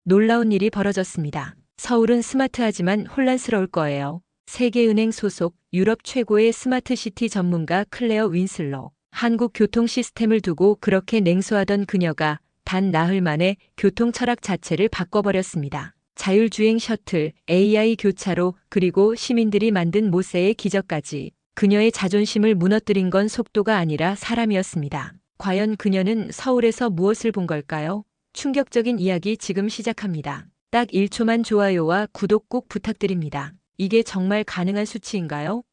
놀라운 일이 벌어졌습니다. 서울은 스마트하지만 혼란스러울 거예요. 세계은행 소속 유럽 최고의 스마트시티 전문가 클레어 윈슬로. 한국 교통 시스템을 두고 그렇게 냉소하던 그녀가 단 나흘 만에 교통 철학 자체를 바꿔버렸습니다. 자율주행 셔틀, AI 교차로, 그리고 시민들이 만든 모세의 기적까지. 그녀의 자존심을 무너뜨린 건 속도가 아니라 사람이었습니다. 과연 그녀는 서울에서 무엇을 본 걸까요? 충격적인 이야기 지금 시작합니다. 딱 1초만 좋아요와 구독 꼭 부탁드립니다. 이게 정말 가능한 수치인가요?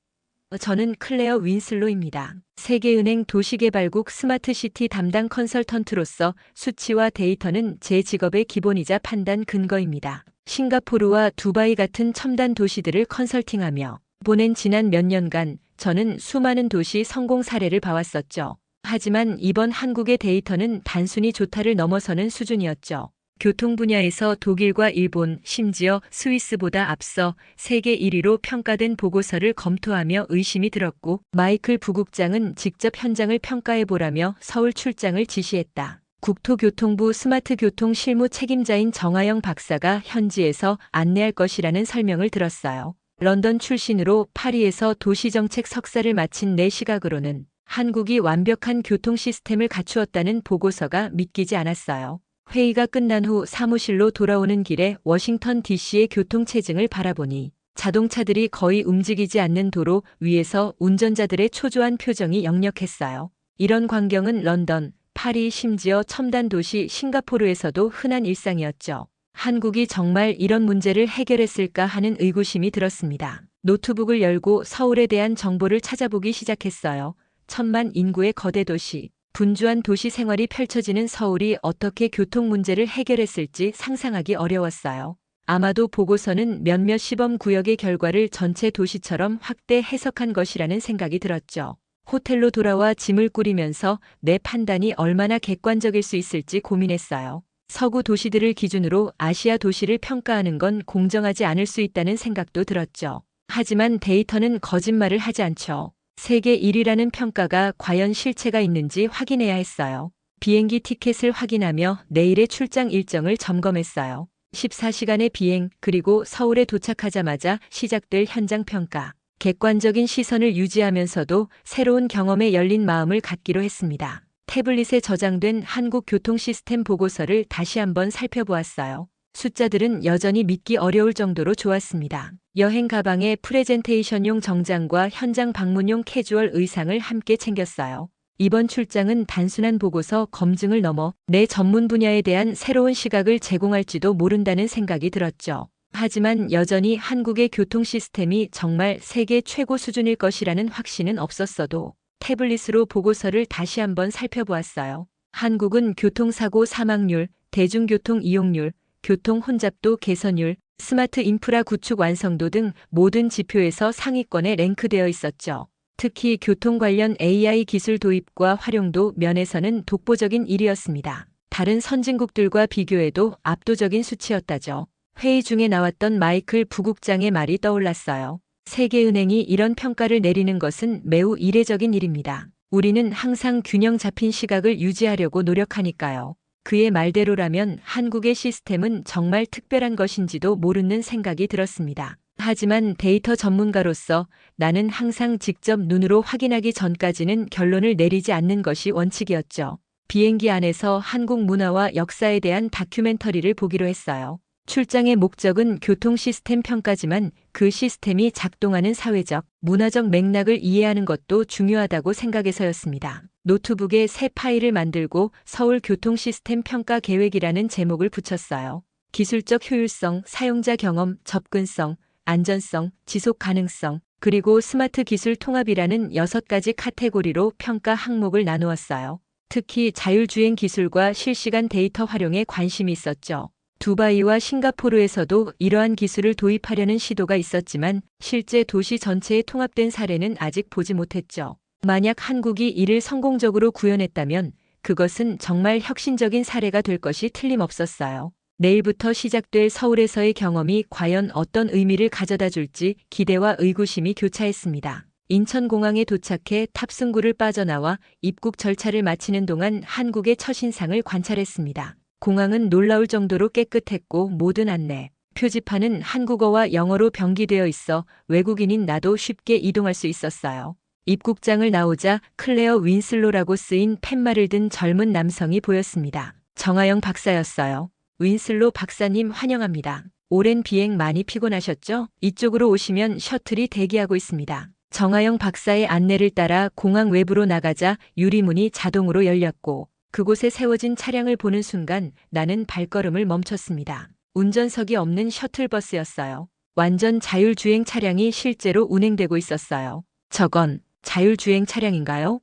저는 클레어 윈슬로입니다. 세계은행 도시개발국 스마트시티 담당 컨설턴트로서 수치와 데이터는 제 직업의 기본이자 판단 근거입니다. 싱가포르와 두바이 같은 첨단 도시들을 컨설팅하며 보낸 지난 몇 년간 저는 수많은 도시 성공 사례를 봐왔었죠. 하지만 이번 한국의 데이터는 단순히 좋다를 넘어서는 수준이었죠. 교통 분야에서 독일과 일본, 심지어 스위스보다 앞서 세계 1위로 평가된 보고서를 검토하며 의심이 들었고, 마이클 부국장은 직접 현장을 평가해보라며 서울 출장을 지시했다. 국토교통부 스마트교통 실무 책임자인 정하영 박사가 현지에서 안내할 것이라는 설명을 들었어요. 런던 출신으로 파리에서 도시정책 석사를 마친 내 시각으로는 한국이 완벽한 교통 시스템을 갖추었다는 보고서가 믿기지 않았어요. 회의가 끝난 후 사무실로 돌아오는 길에 워싱턴 DC의 교통체증을 바라보니 자동차들이 거의 움직이지 않는 도로 위에서 운전자들의 초조한 표정이 역력했어요. 이런 광경은 런던, 파리, 심지어 첨단 도시 싱가포르에서도 흔한 일상이었죠. 한국이 정말 이런 문제를 해결했을까 하는 의구심이 들었습니다. 노트북을 열고 서울에 대한 정보를 찾아보기 시작했어요. 1,000만 인구의 거대 도시, 분주한 도시 생활이 펼쳐지는 서울이 어떻게 교통 문제를 해결했을지 상상하기 어려웠어요. 아마도 보고서는 몇몇 시범 구역의 결과를 전체 도시처럼 확대 해석한 것이라는 생각이 들었죠. 호텔로 돌아와 짐을 꾸리면서 내 판단이 얼마나 객관적일 수 있을지 고민했어요. 서구 도시들을 기준으로 아시아 도시를 평가하는 건 공정하지 않을 수 있다는 생각도 들었죠. 하지만 데이터는 거짓말을 하지 않죠. 세계 1위라는 평가가 과연 실체가 있는지 확인해야 했어요. 비행기 티켓을 확인하며 내일의 출장 일정을 점검했어요. 14시간의 비행, 그리고 서울에 도착하자마자 시작될 현장 평가. 객관적인 시선을 유지하면서도 새로운 경험에 열린 마음을 갖기로 했습니다. 태블릿에 저장된 한국 교통 시스템 보고서를 다시 한번 살펴보았어요. 숫자들은 여전히 믿기 어려울 정도로 좋았습니다. 여행 가방에 프레젠테이션용 정장과 현장 방문용 캐주얼 의상을 함께 챙겼어요. 이번 출장은 단순한 보고서 검증을 넘어 내 전문 분야에 대한 새로운 시각을 제공할지도 모른다는 생각이 들었죠. 하지만 여전히 한국의 교통 시스템이 정말 세계 최고 수준일 것이라는 확신은 없었어도 태블릿으로 보고서를 다시 한번 살펴보았어요. 한국은 교통사고 사망률, 대중교통 이용률, 교통 혼잡도 개선율, 스마트 인프라 구축 완성도 등 모든 지표에서 상위권에 랭크되어 있었죠. 특히 교통 관련 AI 기술 도입과 활용도 면에서는 독보적인 1위였습니다. 다른 선진국들과 비교해도 압도적인 수치였다죠. 회의 중에 나왔던 마이클 부국장의 말이 떠올랐어요. 세계은행이 이런 평가를 내리는 것은 매우 이례적인 일입니다. 우리는 항상 균형 잡힌 시각을 유지하려고 노력하니까요. 그의 말대로라면 한국의 시스템은 정말 특별한 것인지도 모르는 생각이 들었습니다. 하지만 데이터 전문가로서 나는 항상 직접 눈으로 확인하기 전까지는 결론을 내리지 않는 것이 원칙이었죠. 비행기 안에서 한국 문화와 역사에 대한 다큐멘터리를 보기로 했어요. 출장의 목적은 교통 시스템 평가지만 그 시스템이 작동하는 사회적, 문화적 맥락을 이해하는 것도 중요하다고 생각해서였습니다. 노트북에 새 파일을 만들고 서울 교통 시스템 평가 계획이라는 제목을 붙였어요. 기술적 효율성, 사용자 경험, 접근성, 안전성, 지속 가능성, 그리고 스마트 기술 통합이라는 6가지 카테고리로 평가 항목을 나누었어요. 특히 자율주행 기술과 실시간 데이터 활용에 관심이 있었죠. 두바이와 싱가포르에서도 이러한 기술을 도입하려는 시도가 있었지만 실제 도시 전체에 통합된 사례는 아직 보지 못했죠. 만약 한국이 이를 성공적으로 구현했다면 그것은 정말 혁신적인 사례가 될 것이 틀림없었어요. 내일부터 시작될 서울에서의 경험이 과연 어떤 의미를 가져다 줄지 기대와 의구심이 교차했습니다. 인천공항에 도착해 탑승구를 빠져나와 입국 절차를 마치는 동안 한국의 첫인상을 관찰했습니다. 공항은 놀라울 정도로 깨끗했고 모든 안내, 표지판은 한국어와 영어로 병기되어 있어 외국인인 나도 쉽게 이동할 수 있었어요. 입국장을 나오자 클레어 윈슬로라고 쓰인 팻말을 든 젊은 남성이 보였습니다. 정하영 박사였어요. 윈슬로 박사님 환영합니다. 오랜 비행 많이 피곤하셨죠? 이쪽으로 오시면 셔틀이 대기하고 있습니다. 정하영 박사의 안내를 따라 공항 외부로 나가자 유리문이 자동으로 열렸고 그곳에 세워진 차량을 보는 순간 나는 발걸음을 멈췄습니다. 운전석이 없는 셔틀버스였어요. 완전 자율주행 차량이 실제로 운행되고 있었어요. 저건 자율주행 차량인가요?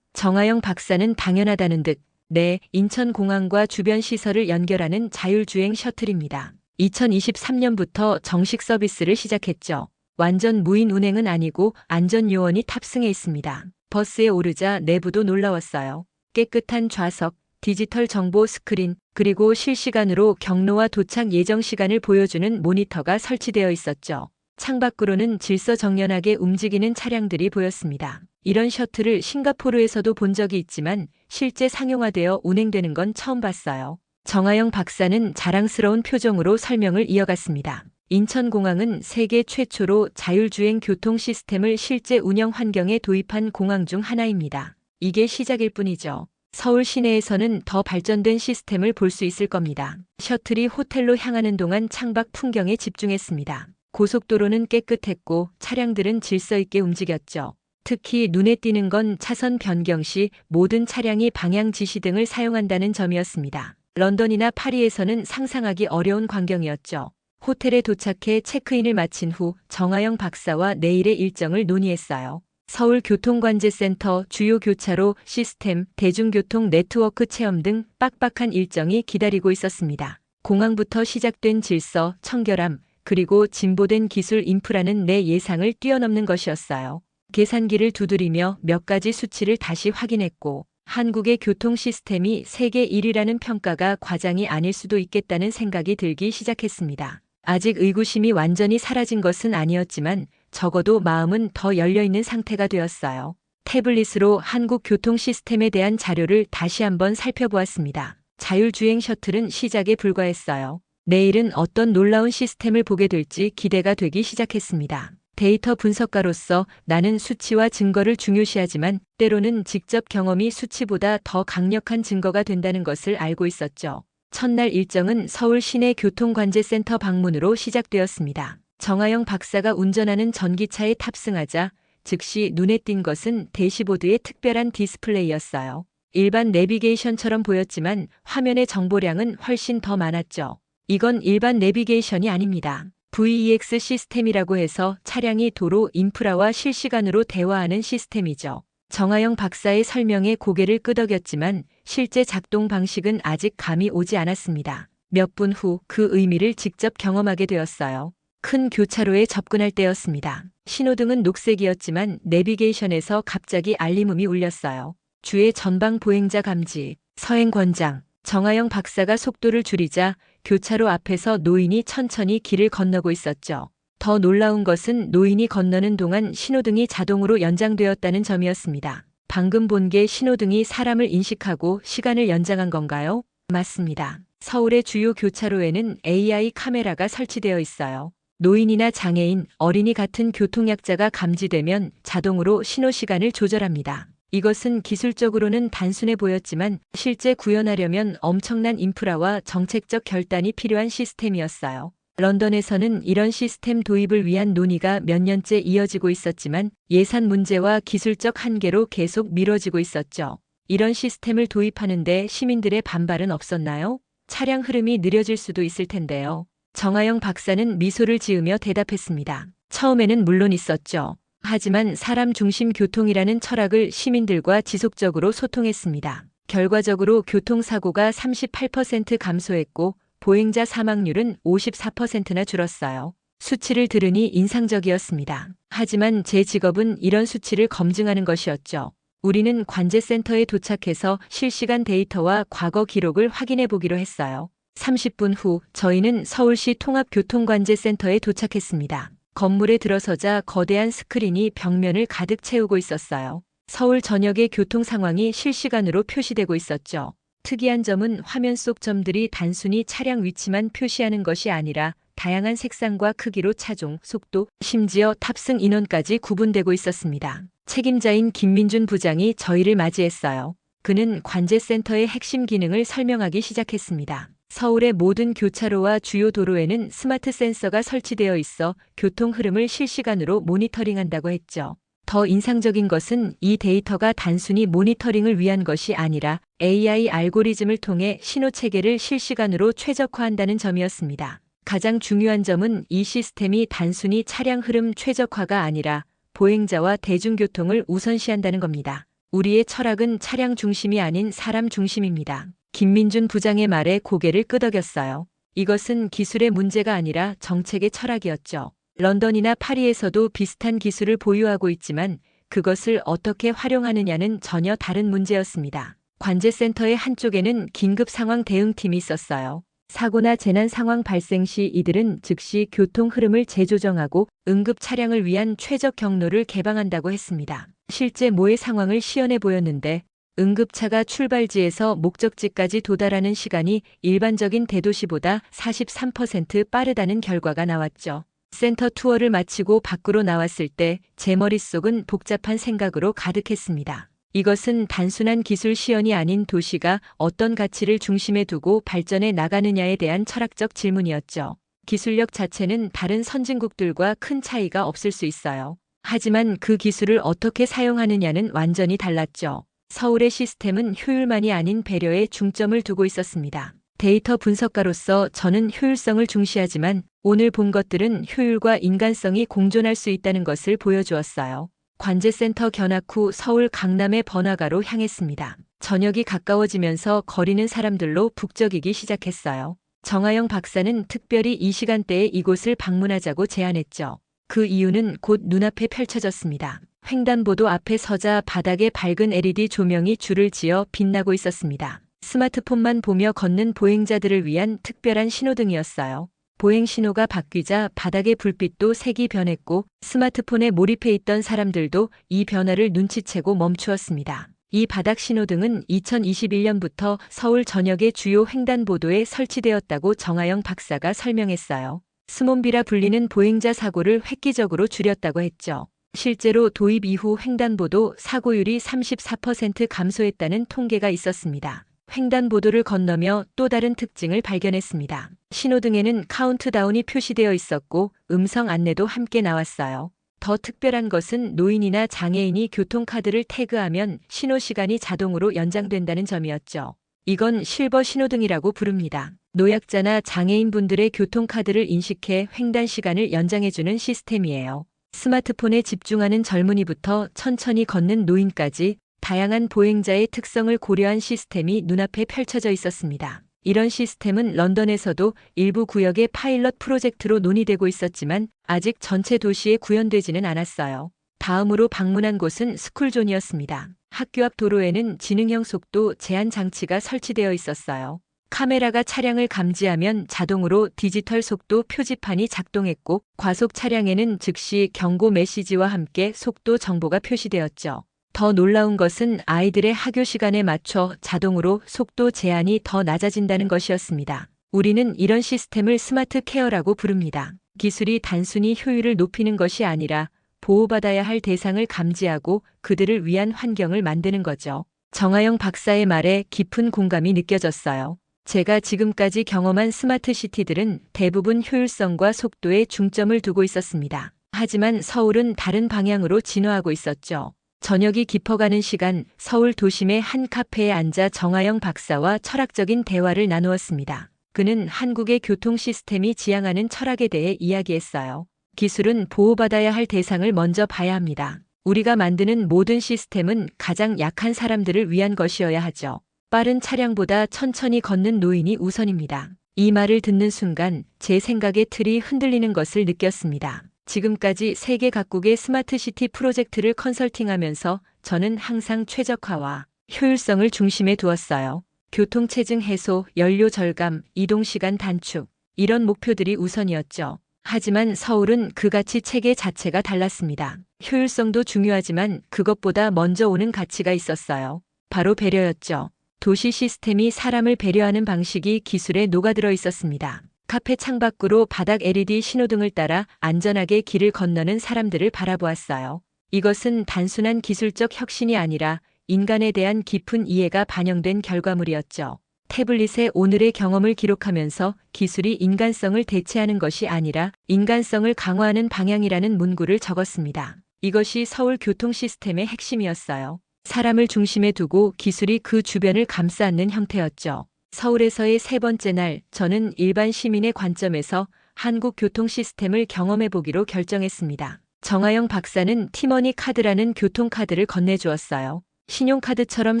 정하영 박사는 당연하다는 듯 네, 인천공항과 주변 시설을 연결하는 자율주행 셔틀입니다. 2023년부터 정식 서비스를 시작했죠. 완전 무인 운행은 아니고 안전요원이 탑승해 있습니다. 버스에 오르자 내부도 놀라웠어요. 깨끗한 좌석, 디지털 정보 스크린, 그리고 실시간으로 경로와 도착 예정 시간을 보여주는 모니터가 설치되어 있었죠. 창밖으로는 질서정연하게 움직이는 차량들이 보였습니다. 이런 셔틀을 싱가포르에서도 본 적이 있지만 실제 상용화되어 운행되는 건 처음 봤어요. 정하영 박사는 자랑스러운 표정으로 설명을 이어갔습니다. 인천공항은 세계 최초로 자율주행 교통 시스템을 실제 운영 환경에 도입한 공항 중 하나입니다. 이게 시작일 뿐이죠. 서울 시내에서는 더 발전된 시스템을 볼 수 있을 겁니다. 셔틀이 호텔로 향하는 동안 창밖 풍경에 집중했습니다. 고속도로는 깨끗했고 차량들은 질서 있게 움직였죠. 특히 눈에 띄는 건 차선 변경 시 모든 차량이 방향 지시 등을 사용한다는 점이었습니다. 런던이나 파리에서는 상상하기 어려운 광경이었죠. 호텔에 도착해 체크인을 마친 후 정하영 박사와 내일의 일정을 논의했어요. 서울교통관제센터, 주요 교차로, 시스템, 대중교통 네트워크 체험 등 빡빡한 일정이 기다리고 있었습니다. 공항부터 시작된 질서, 청결함, 그리고 진보된 기술 인프라는 내 예상을 뛰어넘는 것이었어요. 계산기를 두드리며 몇 가지 수치를 다시 확인했고 한국의 교통 시스템이 세계 1위라는 평가가 과장이 아닐 수도 있겠다는 생각이 들기 시작했습니다. 아직 의구심이 완전히 사라진 것은 아니었지만 적어도 마음은 더 열려있는 상태가 되었어요. 태블릿으로 한국 교통 시스템에 대한 자료를 다시 한번 살펴보았습니다. 자율주행 셔틀은 시작에 불과했어요. 내일은 어떤 놀라운 시스템을 보게 될지 기대가 되기 시작했습니다. 데이터 분석가로서 나는 수치와 증거를 중요시하지만 때로는 직접 경험이 수치보다 더 강력한 증거가 된다는 것을 알고 있었죠. 첫날 일정은 서울 시내 교통관제센터 방문으로 시작되었습니다. 정하영 박사가 운전하는 전기차에 탑승하자 즉시 눈에 띈 것은 대시보드의 특별한 디스플레이였어요. 일반 내비게이션처럼 보였지만 화면의 정보량은 훨씬 더 많았죠. 이건 일반 내비게이션이 아닙니다. VEX 시스템이라고 해서 차량이 도로 인프라와 실시간으로 대화하는 시스템이죠. 정하영 박사의 설명에 고개를 끄덕였지만 실제 작동 방식은 아직 감이 오지 않았습니다. 몇 분 후 그 의미를 직접 경험하게 되었어요. 큰 교차로에 접근할 때였습니다. 신호등은 녹색이었지만 내비게이션에서 갑자기 알림음이 울렸어요. 주의 전방 보행자 감지, 서행 권장. 정하영 박사가 속도를 줄이자 교차로 앞에서 노인이 천천히 길을 건너고 있었죠. 더 놀라운 것은 노인이 건너는 동안 신호등이 자동으로 연장되었다는 점이었습니다. 방금 본 게 신호등이 사람을 인식하고 시간을 연장한 건가요? 맞습니다. 서울의 주요 교차로에는 AI 카메라가 설치되어 있어요. 노인이나 장애인, 어린이 같은 교통약자가 감지되면 자동으로 신호 시간을 조절합니다. 이것은 기술적으로는 단순해 보였지만 실제 구현하려면 엄청난 인프라와 정책적 결단이 필요한 시스템이었어요. 런던에서는 이런 시스템 도입을 위한 논의가 몇 년째 이어지고 있었지만 예산 문제와 기술적 한계로 계속 미뤄지고 있었죠. 이런 시스템을 도입하는데 시민들의 반발은 없었나요? 차량 흐름이 느려질 수도 있을 텐데요. 정하영 박사는 미소를 지으며 대답했습니다. 처음에는 물론 있었죠. 하지만 사람 중심 교통이라는 철학을 시민들과 지속적으로 소통했습니다. 결과적으로 교통사고가 38% 감소했고 보행자 사망률은 54%나 줄었어요. 수치를 들으니 인상적이었습니다. 하지만 제 직업은 이런 수치를 검증하는 것이었죠. 우리는 관제센터에 도착해서 실시간 데이터와 과거 기록을 확인해 보기로 했어요. 30분 후 저희는 서울시 통합교통관제센터에 도착했습니다. 건물에 들어서자 거대한 스크린이 벽면을 가득 채우고 있었어요. 서울 전역의 교통 상황이 실시간으로 표시되고 있었죠. 특이한 점은 화면 속 점들이 단순히 차량 위치만 표시하는 것이 아니라 다양한 색상과 크기로 차종, 속도, 심지어 탑승 인원까지 구분되고 있었습니다. 책임자인 김민준 부장이 저희를 맞이했어요. 그는 관제센터의 핵심 기능을 설명하기 시작했습니다. 서울의 모든 교차로와 주요 도로에는 스마트 센서가 설치되어 있어 교통 흐름을 실시간으로 모니터링한다고 했죠. 더 인상적인 것은 이 데이터가 단순히 모니터링을 위한 것이 아니라 AI 알고리즘을 통해 신호 체계를 실시간으로 최적화한다는 점이었습니다. 가장 중요한 점은 이 시스템이 단순히 차량 흐름 최적화가 아니라 보행자와 대중교통을 우선시한다는 겁니다. 우리의 철학은 차량 중심이 아닌 사람 중심입니다. 김민준 부장의 말에 고개를 끄덕였어요. 이것은 기술의 문제가 아니라 정책의 철학이었죠. 런던이나 파리에서도 비슷한 기술을 보유하고 있지만 그것을 어떻게 활용하느냐는 전혀 다른 문제였습니다. 관제센터의 한쪽에는 긴급 상황 대응팀이 있었어요. 사고나 재난 상황 발생 시 이들은 즉시 교통 흐름을 재조정하고 응급 차량을 위한 최적 경로를 개방한다고 했습니다. 실제 모의 상황을 시연해 보였는데 응급차가 출발지에서 목적지까지 도달하는 시간이 일반적인 대도시보다 43% 빠르다는 결과가 나왔죠. 센터 투어를 마치고 밖으로 나왔을 때 제 머릿속은 복잡한 생각으로 가득했습니다. 이것은 단순한 기술 시연이 아닌 도시가 어떤 가치를 중심에 두고 발전해 나가느냐에 대한 철학적 질문이었죠. 기술력 자체는 다른 선진국들과 큰 차이가 없을 수 있어요. 하지만 그 기술을 어떻게 사용하느냐는 완전히 달랐죠. 서울의 시스템은 효율만이 아닌 배려에 중점을 두고 있었습니다. 데이터 분석가로서 저는 효율성을 중시하지만 오늘 본 것들은 효율과 인간성이 공존할 수 있다는 것을 보여주었어요. 관제센터 견학 후 서울 강남의 번화가로 향했습니다. 저녁이 가까워지면서 거리는 사람들로 북적이기 시작했어요. 정하영 박사는 특별히 이 시간대에 이곳을 방문하자고 제안했죠. 그 이유는 곧 눈앞에 펼쳐졌습니다. 횡단보도 앞에 서자 바닥에 밝은 LED 조명이 줄을 지어 빛나고 있었습니다. 스마트폰만 보며 걷는 보행자들을 위한 특별한 신호등이었어요. 보행 신호가 바뀌자 바닥의 불빛도 색이 변했고 스마트폰에 몰입해 있던 사람들도 이 변화를 눈치채고 멈추었습니다. 이 바닥 신호등은 2021년부터 서울 전역의 주요 횡단보도에 설치되었다고 정하영 박사가 설명했어요. 스몬비라 불리는 보행자 사고를 획기적으로 줄였다고 했죠. 실제로 도입 이후 횡단보도 사고율이 34% 감소했다는 통계가 있었습니다. 횡단보도를 건너며 또 다른 특징을 발견했습니다. 신호등에는 카운트다운이 표시되어 있었고 음성 안내도 함께 나왔어요. 더 특별한 것은 노인이나 장애인이 교통카드를 태그하면 신호시간이 자동으로 연장된다는 점이었죠. 이건 실버 신호등이라고 부릅니다. 노약자나 장애인분들의 교통카드를 인식해 횡단 시간을 연장해주는 시스템이에요. 스마트폰에 집중하는 젊은이부터 천천히 걷는 노인까지 다양한 보행자의 특성을 고려한 시스템이 눈앞에 펼쳐져 있었습니다. 이런 시스템은 런던에서도 일부 구역의 파일럿 프로젝트로 논의되고 있었지만 아직 전체 도시에 구현되지는 않았어요. 다음으로 방문한 곳은 스쿨존이었습니다. 학교 앞 도로에는 지능형 속도 제한 장치가 설치되어 있었어요. 카메라가 차량을 감지하면 자동으로 디지털 속도 표지판이 작동했고 과속 차량에는 즉시 경고 메시지와 함께 속도 정보가 표시되었죠. 더 놀라운 것은 아이들의 학교 시간에 맞춰 자동으로 속도 제한이 더 낮아진다는 것이었습니다. 우리는 이런 시스템을 스마트 케어라고 부릅니다. 기술이 단순히 효율을 높이는 것이 아니라 보호받아야 할 대상을 감지하고 그들을 위한 환경을 만드는 거죠. 정하영 박사의 말에 깊은 공감이 느껴졌어요. 제가 지금까지 경험한 스마트 시티들은 대부분 효율성과 속도에 중점을 두고 있었습니다. 하지만 서울은 다른 방향으로 진화하고 있었죠. 저녁이 깊어가는 시간, 서울 도심의 한 카페에 앉아 정하영 박사와 철학적인 대화를 나누었습니다. 그는 한국의 교통 시스템이 지향하는 철학에 대해 이야기했어요. 기술은 보호받아야 할 대상을 먼저 봐야 합니다. 우리가 만드는 모든 시스템은 가장 약한 사람들을 위한 것이어야 하죠. 빠른 차량보다 천천히 걷는 노인이 우선입니다. 이 말을 듣는 순간 제 생각의 틀이 흔들리는 것을 느꼈습니다. 지금까지 세계 각국의 스마트시티 프로젝트를 컨설팅하면서 저는 항상 최적화와 효율성을 중심에 두었어요. 교통체증 해소, 연료 절감, 이동시간 단축, 이런 목표들이 우선이었죠. 하지만 서울은 그 가치 체계 자체가 달랐습니다. 효율성도 중요하지만 그것보다 먼저 오는 가치가 있었어요. 바로 배려였죠. 도시 시스템이 사람을 배려하는 방식이 기술에 녹아들어 있었습니다. 카페 창밖으로 바닥 LED 신호등을 따라 안전하게 길을 건너는 사람들을 바라보았어요. 이것은 단순한 기술적 혁신이 아니라 인간에 대한 깊은 이해가 반영된 결과물이었죠. 태블릿에 오늘의 경험을 기록하면서 기술이 인간성을 대체하는 것이 아니라 인간성을 강화하는 방향이라는 문구를 적었습니다. 이것이 서울 교통 시스템의 핵심이었어요. 사람을 중심에 두고 기술이 그 주변을 감싸 안는 형태였죠. 서울에서의 세 번째 날, 저는 일반 시민의 관점에서 한국 교통 시스템을 경험해 보기로 결정했습니다. 정하영 박사는 티머니 카드라는 교통카드를 건네주었어요. 신용카드처럼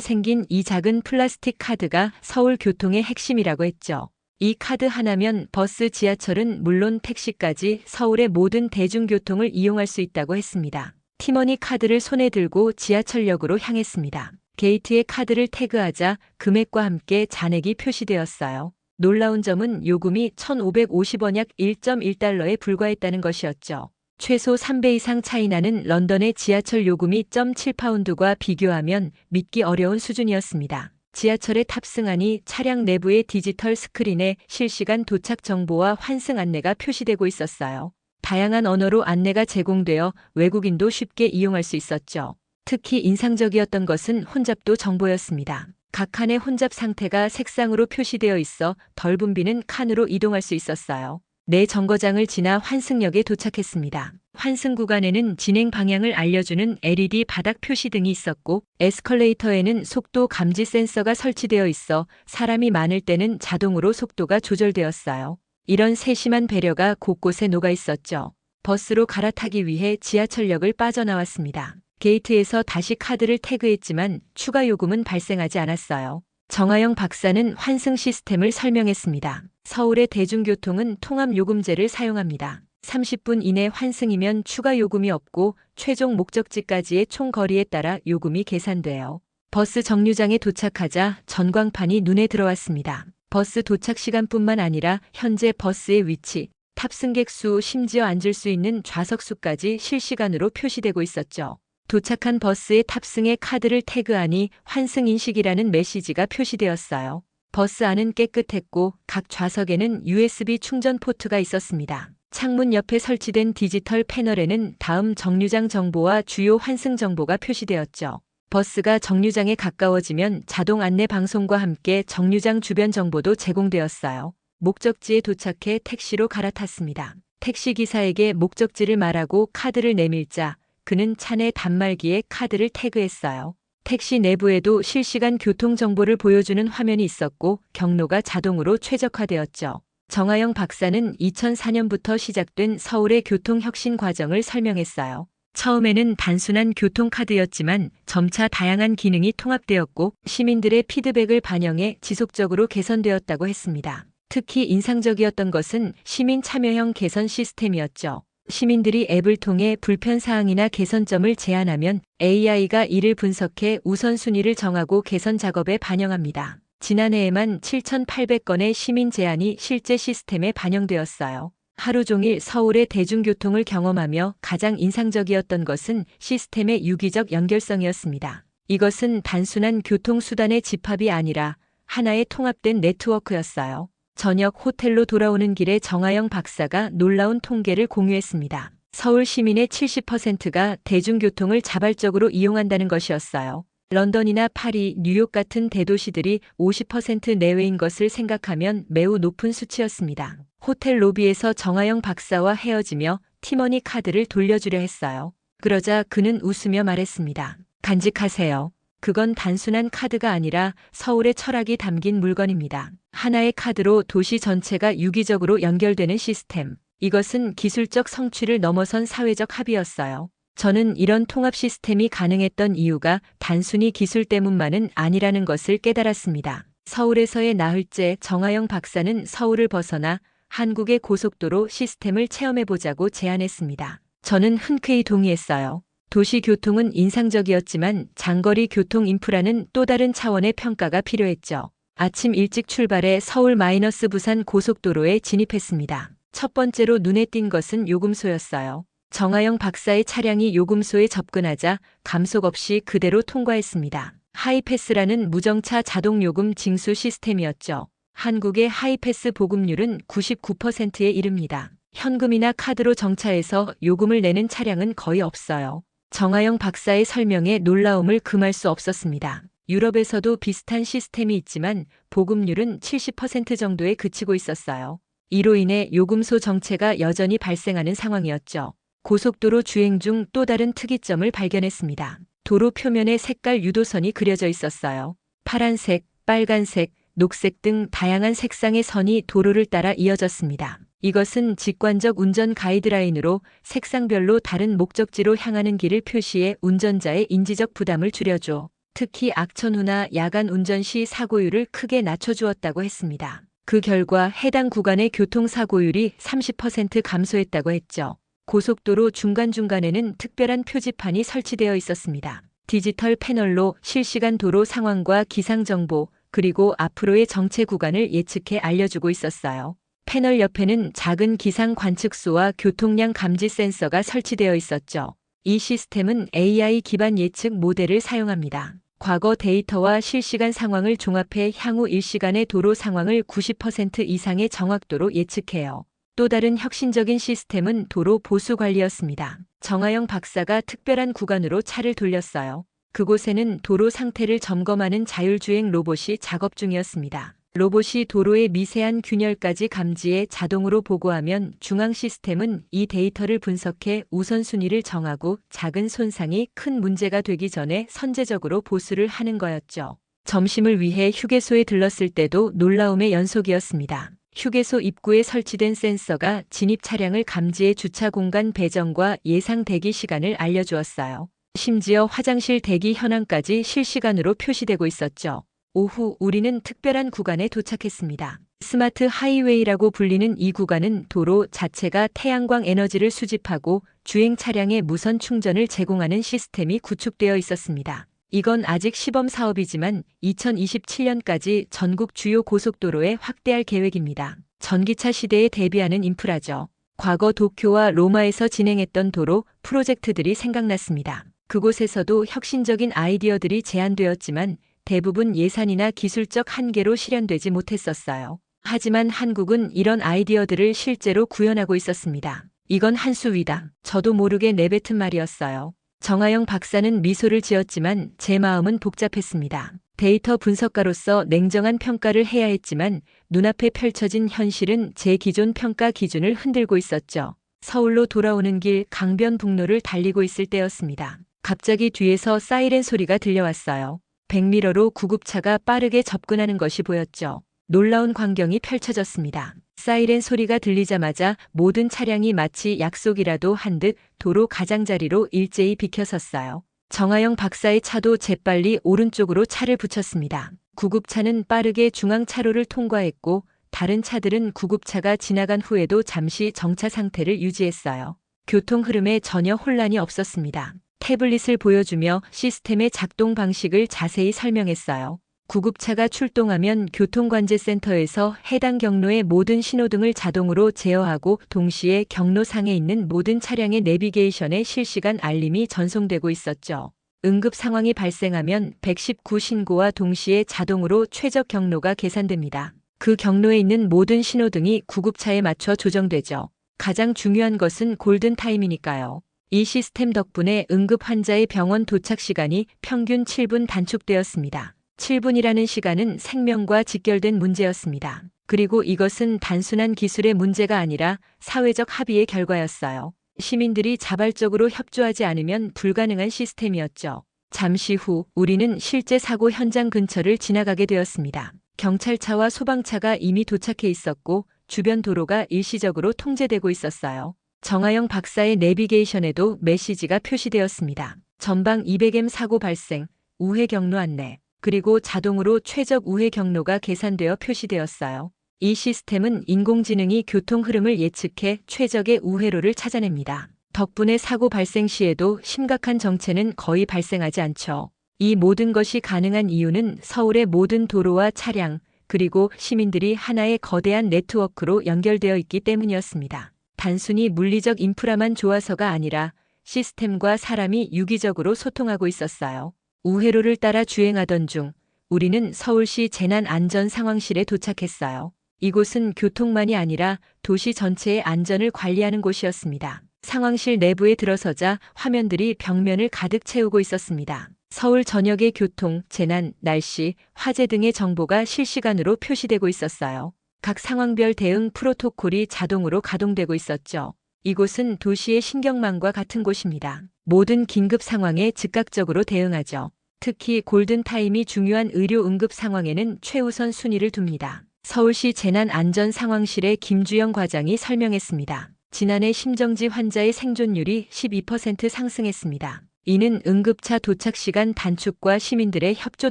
생긴 이 작은 플라스틱 카드가 서울 교통의 핵심이라고 했죠. 이 카드 하나면 버스, 지하철은 물론 택시까지 서울의 모든 대중교통을 이용할 수 있다고 했습니다. 티머니 카드를 손에 들고 지하철역으로 향했습니다. 게이트에 카드를 태그하자 금액과 함께 잔액이 표시되었어요. 놀라운 점은 요금이 1,550원 약 1.1달러에 불과했다는 것이었죠. 최소 3배 이상 차이 나는 런던의 지하철 요금이 0.7파운드과 비교하면 믿기 어려운 수준이었습니다. 지하철에 탑승하니 차량 내부의 디지털 스크린에 실시간 도착 정보와 환승 안내가 표시되고 있었어요. 다양한 언어로 안내가 제공되어 외국인도 쉽게 이용할 수 있었죠. 특히 인상적이었던 것은 혼잡도 정보였습니다. 각 칸의 혼잡 상태가 색상으로 표시되어 있어 덜 붐비는 칸으로 이동할 수 있었어요. 내 정거장을 지나 환승역에 도착했습니다. 환승 구간에는 진행 방향을 알려주는 LED 바닥 표시등이 있었고 에스컬레이터에는 속도 감지 센서가 설치되어 있어 사람이 많을 때는 자동으로 속도가 조절되었어요. 이런 세심한 배려가 곳곳에 녹아 있었죠. 버스로 갈아타기 위해 지하철역을 빠져나왔습니다. 게이트에서 다시 카드를 태그했지만 추가 요금은 발생하지 않았어요. 정하영 박사는 환승 시스템을 설명했습니다. 서울의 대중교통은 통합요금제를 사용합니다. 30분 이내 환승이면 추가 요금이 없고 최종 목적지까지의 총 거리에 따라 요금이 계산돼요. 버스 정류장에 도착하자 전광판이 눈에 들어왔습니다. 버스 도착 시간뿐만 아니라 현재 버스의 위치, 탑승객 수, 심지어 앉을 수 있는 좌석 수까지 실시간으로 표시되고 있었죠. 도착한 버스에 탑승의 카드를 태그하니 환승 인식이라는 메시지가 표시되었어요. 버스 안은 깨끗했고 각 좌석에는 USB 충전 포트가 있었습니다. 창문 옆에 설치된 디지털 패널에는 다음 정류장 정보와 주요 환승 정보가 표시되었죠. 버스가 정류장에 가까워지면 자동 안내 방송과 함께 정류장 주변 정보도 제공되었어요. 목적지에 도착해 택시로 갈아탔습니다. 택시기사에게 목적지를 말하고 카드를 내밀자 그는 차내 단말기에 카드를 태그했어요. 택시 내부에도 실시간 교통 정보를 보여주는 화면이 있었고 경로가 자동으로 최적화되었죠. 정하영 박사는 2004년부터 시작된 서울의 교통혁신 과정을 설명했어요. 처음에는 단순한 교통카드였지만 점차 다양한 기능이 통합되었고 시민들의 피드백을 반영해 지속적으로 개선되었다고 했습니다. 특히 인상적이었던 것은 시민 참여형 개선 시스템이었죠. 시민들이 앱을 통해 불편사항이나 개선점을 제안하면 AI가 이를 분석해 우선순위를 정하고 개선 작업에 반영합니다. 지난해에만 7,800건의 시민 제안이 실제 시스템에 반영되었어요. 하루 종일 서울의 대중교통을 경험하며 가장 인상적이었던 것은 시스템의 유기적 연결성이었습니다. 이것은 단순한 교통수단의 집합이 아니라 하나의 통합된 네트워크였어요. 저녁 호텔로 돌아오는 길에 정하영 박사가 놀라운 통계를 공유했습니다. 서울 시민의 70%가 대중교통을 자발적으로 이용한다는 것이었어요. 런던이나 파리, 뉴욕 같은 대도시들이 50% 내외인 것을 생각하면 매우 높은 수치였습니다. 호텔 로비에서 정하영 박사와 헤어지며 티머니 카드를 돌려주려 했어요. 그러자 그는 웃으며 말했습니다. 간직하세요. 그건 단순한 카드가 아니라 서울의 철학이 담긴 물건입니다. 하나의 카드로 도시 전체가 유기적으로 연결되는 시스템. 이것은 기술적 성취를 넘어선 사회적 합의였어요. 저는 이런 통합 시스템이 가능했던 이유가 단순히 기술 때문만은 아니라는 것을 깨달았습니다. 서울에서의 나흘째 정하영 박사는 서울을 벗어나 한국의 고속도로 시스템을 체험해보자고 제안했습니다. 저는 흔쾌히 동의했어요. 도시 교통은 인상적이었지만 장거리 교통 인프라는 또 다른 차원의 평가가 필요했죠. 아침 일찍 출발해 서울-부산 고속도로에 진입했습니다. 첫 번째로 눈에 띈 것은 요금소였어요. 정하영 박사의 차량이 요금소에 접근하자 감속 없이 그대로 통과했습니다. 하이패스라는 무정차 자동요금 징수 시스템이었죠. 한국의 하이패스 보급률은 99%에 이릅니다. 현금이나 카드로 정차해서 요금을 내는 차량은 거의 없어요. 정하영 박사의 설명에 놀라움을 금할 수 없었습니다. 유럽에서도 비슷한 시스템이 있지만 보급률은 70% 정도에 그치고 있었어요. 이로 인해 요금소 정체가 여전히 발생하는 상황이었죠. 고속도로 주행 중 또 다른 특이점을 발견했습니다. 도로 표면에 색깔 유도선이 그려져 있었어요. 파란색, 빨간색, 녹색 등 다양한 색상의 선이 도로를 따라 이어졌습니다. 이것은 직관적 운전 가이드라인으로 색상별로 다른 목적지로 향하는 길을 표시해 운전자의 인지적 부담을 줄여줘. 특히 악천 후나 야간 운전 시 사고율을 크게 낮춰주었다고 했습니다. 그 결과 해당 구간의 교통사고율이 30% 감소했다고 했죠. 고속도로 중간중간에는 특별한 표지판이 설치되어 있었습니다. 디지털 패널로 실시간 도로 상황과 기상정보, 그리고 앞으로의 정체 구간을 예측해 알려주고 있었어요. 패널 옆에는 작은 기상 관측소와 교통량 감지 센서가 설치되어 있었죠. 이 시스템은 AI 기반 예측 모델을 사용합니다. 과거 데이터와 실시간 상황을 종합해 향후 일시간의 도로 상황을 90% 이상의 정확도로 예측해요. 또 다른 혁신적인 시스템은 도로 보수 관리였습니다. 정하영 박사가 특별한 구간으로 차를 돌렸어요. 그곳에는 도로 상태를 점검하는 자율주행 로봇이 작업 중이었습니다. 로봇이 도로의 미세한 균열까지 감지해 자동으로 보고하면 중앙 시스템은 이 데이터를 분석해 우선순위를 정하고 작은 손상이 큰 문제가 되기 전에 선제적으로 보수를 하는 거였죠. 점심을 위해 휴게소에 들렀을 때도 놀라움의 연속이었습니다. 휴게소 입구에 설치된 센서가 진입 차량을 감지해 주차 공간 배정과 예상 대기 시간을 알려주었어요. 심지어 화장실 대기 현황까지 실시간으로 표시되고 있었죠. 오후 우리는 특별한 구간에 도착했습니다. 스마트 하이웨이라고 불리는 이 구간은 도로 자체가 태양광 에너지를 수집하고 주행 차량에 무선 충전을 제공하는 시스템이 구축되어 있었습니다. 이건 아직 시범 사업이지만 2027년까지 전국 주요 고속도로에 확대할 계획입니다. 전기차 시대에 대비하는 인프라죠. 과거 도쿄와 로마에서 진행했던 도로 프로젝트들이 생각났습니다. 그곳에서도 혁신적인 아이디어들이 제안되었지만 대부분 예산이나 기술적 한계로 실현되지 못했었어요. 하지만 한국은 이런 아이디어들을 실제로 구현하고 있었습니다. 이건 한 수 위다. 저도 모르게 내뱉은 말이었어요. 정하영 박사는 미소를 지었지만 제 마음은 복잡했습니다. 데이터 분석가로서 냉정한 평가를 해야 했지만 눈앞에 펼쳐진 현실은 제 기존 평가 기준을 흔들고 있었죠. 서울로 돌아오는 길 강변북로를 달리고 있을 때였습니다. 갑자기 뒤에서 사이렌 소리가 들려왔어요. 백미러로 구급차가 빠르게 접근하는 것이 보였죠. 놀라운 광경이 펼쳐졌습니다. 사이렌 소리가 들리자마자 모든 차량이 마치 약속이라도 한 듯 도로 가장자리로 일제히 비켜섰어요. 정하영 박사의 차도 재빨리 오른쪽으로 차를 붙였습니다. 구급차는 빠르게 중앙차로를 통과했고 다른 차들은 구급차가 지나간 후에도 잠시 정차 상태를 유지했어요. 교통 흐름에 전혀 혼란이 없었습니다. 태블릿을 보여주며 시스템의 작동 방식을 자세히 설명했어요. 구급차가 출동하면 교통관제센터에서 해당 경로의 모든 신호등을 자동으로 제어하고 동시에 경로상에 있는 모든 차량의 내비게이션에 실시간 알림이 전송되고 있었죠. 응급 상황이 발생하면 119 신고와 동시에 자동으로 최적 경로가 계산됩니다. 그 경로에 있는 모든 신호등이 구급차에 맞춰 조정되죠. 가장 중요한 것은 골든타임이니까요. 이 시스템 덕분에 응급 환자의 병원 도착 시간이 평균 7분 단축되었습니다. 7분이라는 시간은 생명과 직결된 문제였습니다. 그리고 이것은 단순한 기술의 문제가 아니라 사회적 합의의 결과였어요. 시민들이 자발적으로 협조하지 않으면 불가능한 시스템이었죠. 잠시 후 우리는 실제 사고 현장 근처를 지나가게 되었습니다. 경찰차와 소방차가 이미 도착해 있었고 주변 도로가 일시적으로 통제되고 있었어요. 정하영 박사의 내비게이션에도 메시지가 표시되었습니다. 전방 200m 사고 발생, 우회 경로 안내, 그리고 자동으로 최적 우회 경로가 계산되어 표시되었어요. 이 시스템은 인공지능이 교통 흐름을 예측해 최적의 우회로를 찾아냅니다. 덕분에 사고 발생 시에도 심각한 정체는 거의 발생하지 않죠. 이 모든 것이 가능한 이유는 서울의 모든 도로와 차량, 그리고 시민들이 하나의 거대한 네트워크로 연결되어 있기 때문이었습니다. 단순히 물리적 인프라만 좋아서가 아니라 시스템과 사람이 유기적으로 소통하고 있었어요. 우회로를 따라 주행하던 중 우리는 서울시 재난안전상황실에 도착했어요. 이곳은 교통만이 아니라 도시 전체의 안전을 관리하는 곳이었습니다. 상황실 내부에 들어서자 화면들이 벽면을 가득 채우고 있었습니다. 서울 전역의 교통, 재난, 날씨, 화재 등의 정보가 실시간으로 표시되고 있었어요. 각 상황별 대응 프로토콜이 자동으로 가동되고 있었죠. 이곳은 도시의 신경망과 같은 곳입니다. 모든 긴급 상황에 즉각적으로 대응하죠. 특히 골든타임이 중요한 의료 응급 상황에는 최우선 순위를 둡니다. 서울시 재난안전상황실의 김주영 과장이 설명했습니다. 지난해 심정지 환자의 생존율이 12% 상승했습니다. 이는 응급차 도착 시간 단축과 시민들의 협조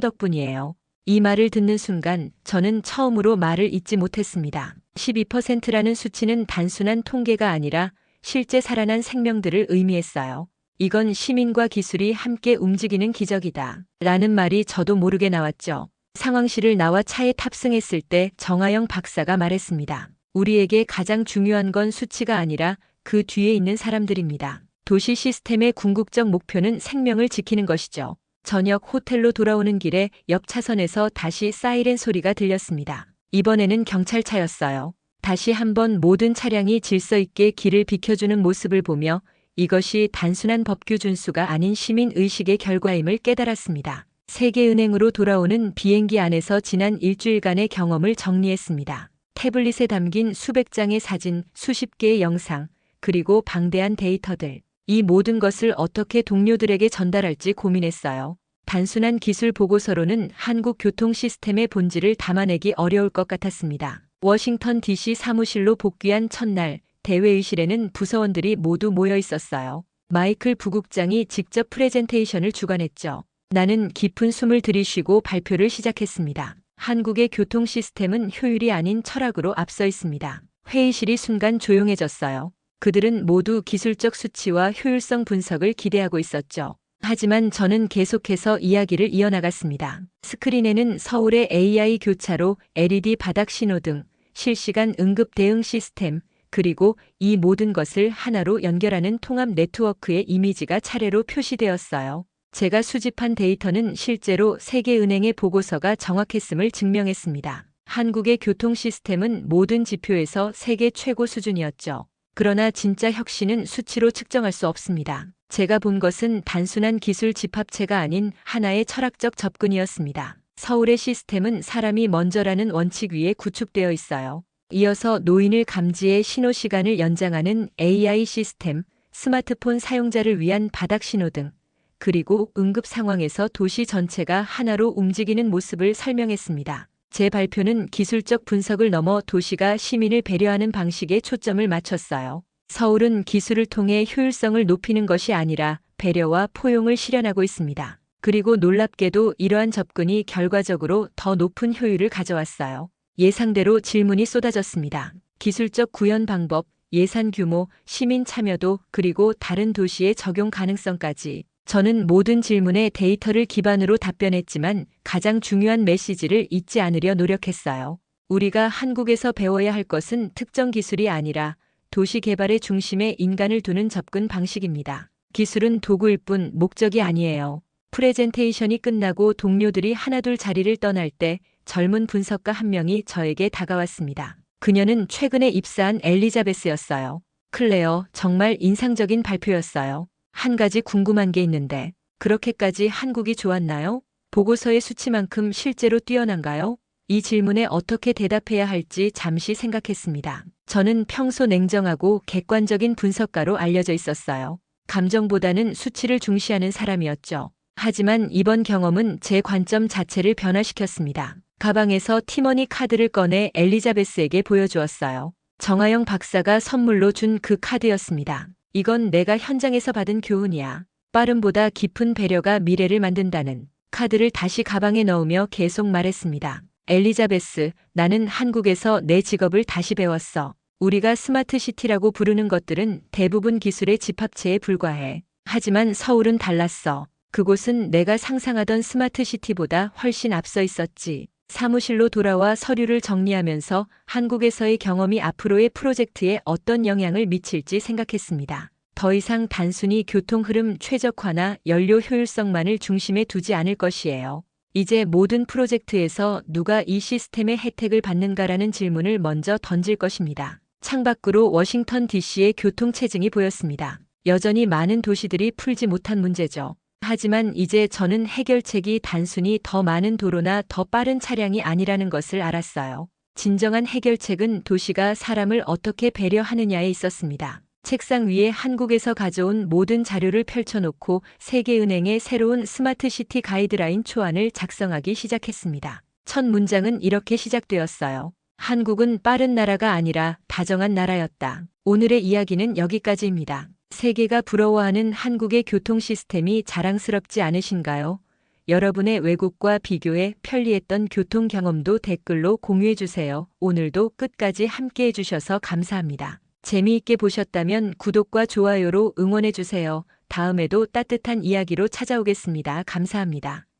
덕분이에요. 이 말을 듣는 순간 저는 처음으로 말을 잇지 못했습니다. 12%라는 수치는 단순한 통계가 아니라 실제 살아난 생명들을 의미했어요. 이건 시민과 기술이 함께 움직이는 기적이다. 라는 말이 저도 모르게 나왔죠. 상황실을 나와 차에 탑승했을 때 정하영 박사가 말했습니다. 우리에게 가장 중요한 건 수치가 아니라 그 뒤에 있는 사람들입니다. 도시 시스템의 궁극적 목표는 생명을 지키는 것이죠. 저녁 호텔로 돌아오는 길에 옆 차선에서 다시 사이렌 소리가 들렸습니다. 이번에는 경찰차였어요. 다시 한번 모든 차량이 질서 있게 길을 비켜주는 모습을 보며 이것이 단순한 법규 준수가 아닌 시민 의식의 결과임을 깨달았습니다. 세계은행으로 돌아오는 비행기 안에서 지난 일주일간의 경험을 정리했습니다. 태블릿에 담긴 수백 장의 사진, 수십 개의 영상, 그리고 방대한 데이터들. 이 모든 것을 어떻게 동료들에게 전달할지 고민했어요. 단순한 기술 보고서로는 한국 교통 시스템의 본질을 담아내기 어려울 것 같았습니다. 워싱턴 DC 사무실로 복귀한 첫날, 대회의실에는 부서원들이 모두 모여 있었어요. 마이클 부국장이 직접 프레젠테이션을 주관했죠. 나는 깊은 숨을 들이쉬고 발표를 시작했습니다. 한국의 교통 시스템은 효율이 아닌 철학으로 앞서 있습니다. 회의실이 순간 조용해졌어요. 그들은 모두 기술적 수치와 효율성 분석을 기대하고 있었죠. 하지만 저는 계속해서 이야기를 이어나갔습니다. 스크린에는 서울의 AI 교차로, LED 바닥 신호등, 실시간 응급 대응 시스템, 그리고 이 모든 것을 하나로 연결하는 통합 네트워크의 이미지가 차례로 표시되었어요. 제가 수집한 데이터는 실제로 세계은행의 보고서가 정확했음을 증명했습니다. 한국의 교통 시스템은 모든 지표에서 세계 최고 수준이었죠. 그러나 진짜 혁신은 수치로 측정할 수 없습니다. 제가 본 것은 단순한 기술 집합체가 아닌 하나의 철학적 접근이었습니다. 서울의 시스템은 사람이 먼저라는 원칙 위에 구축되어 있어요. 이어서 노인을 감지해 신호 시간을 연장하는 AI 시스템, 스마트폰 사용자를 위한 바닥 신호등, 그리고 응급 상황에서 도시 전체가 하나로 움직이는 모습을 설명했습니다. 제 발표는 기술적 분석을 넘어 도시가 시민을 배려하는 방식에 초점을 맞췄어요. 서울은 기술을 통해 효율성을 높이는 것이 아니라 배려와 포용을 실현하고 있습니다. 그리고 놀랍게도 이러한 접근이 결과적으로 더 높은 효율을 가져왔어요. 예상대로 질문이 쏟아졌습니다. 기술적 구현 방법, 예산 규모, 시민 참여도, 그리고 다른 도시의 적용 가능성까지. 저는 모든 질문에 데이터를 기반으로 답변했지만 가장 중요한 메시지를 잊지 않으려 노력했어요. 우리가 한국에서 배워야 할 것은 특정 기술이 아니라 도시 개발의 중심에 인간을 두는 접근 방식입니다. 기술은 도구일 뿐 목적이 아니에요. 프레젠테이션이 끝나고 동료들이 하나둘 자리를 떠날 때 젊은 분석가 한 명이 저에게 다가왔습니다. 그녀는 최근에 입사한 엘리자베스였어요. 클레어, 정말 인상적인 발표였어요. 한 가지 궁금한 게 있는데, 그렇게까지 한국이 좋았나요? 보고서의 수치만큼 실제로 뛰어난가요? 이 질문에 어떻게 대답해야 할지 잠시 생각했습니다. 저는 평소 냉정하고 객관적인 분석가로 알려져 있었어요. 감정보다는 수치를 중시하는 사람이었죠. 하지만 이번 경험은 제 관점 자체를 변화시켰습니다. 가방에서 티머니 카드를 꺼내 엘리자베스에게 보여주었어요. 정하영 박사가 선물로 준 그 카드였습니다. 이건 내가 현장에서 받은 교훈이야. 빠름보다 깊은 배려가 미래를 만든다는. 카드를 다시 가방에 넣으며 계속 말했습니다. 엘리자베스, 나는 한국에서 내 직업을 다시 배웠어. 우리가 스마트 시티라고 부르는 것들은 대부분 기술의 집합체에 불과해. 하지만 서울은 달랐어. 그곳은 내가 상상하던 스마트 시티보다 훨씬 앞서 있었지. 사무실로 돌아와 서류를 정리하면서 한국에서의 경험이 앞으로의 프로젝트에 어떤 영향을 미칠지 생각했습니다. 더 이상 단순히 교통 흐름 최적화나 연료 효율성만을 중심에 두지 않을 것이에요. 이제 모든 프로젝트에서 누가 이 시스템의 혜택을 받는가라는 질문을 먼저 던질 것입니다. 창밖으로 워싱턴 DC의 교통 체증이 보였습니다. 여전히 많은 도시들이 풀지 못한 문제죠. 하지만 이제 저는 해결책이 단순히 더 많은 도로나 더 빠른 차량이 아니라는 것을 알았어요. 진정한 해결책은 도시가 사람을 어떻게 배려하느냐에 있었습니다. 책상 위에 한국에서 가져온 모든 자료를 펼쳐놓고 세계은행의 새로운 스마트시티 가이드라인 초안을 작성하기 시작했습니다. 첫 문장은 이렇게 시작되었어요. 한국은 빠른 나라가 아니라 다정한 나라였다. 오늘의 이야기는 여기까지입니다. 세계가 부러워하는 한국의 교통 시스템이 자랑스럽지 않으신가요? 여러분의 외국과 비교해 편리했던 교통 경험도 댓글로 공유해 주세요. 오늘도 끝까지 함께 해주셔서 감사합니다. 재미있게 보셨다면 구독과 좋아요로 응원해 주세요. 다음에도 따뜻한 이야기로 찾아오겠습니다. 감사합니다.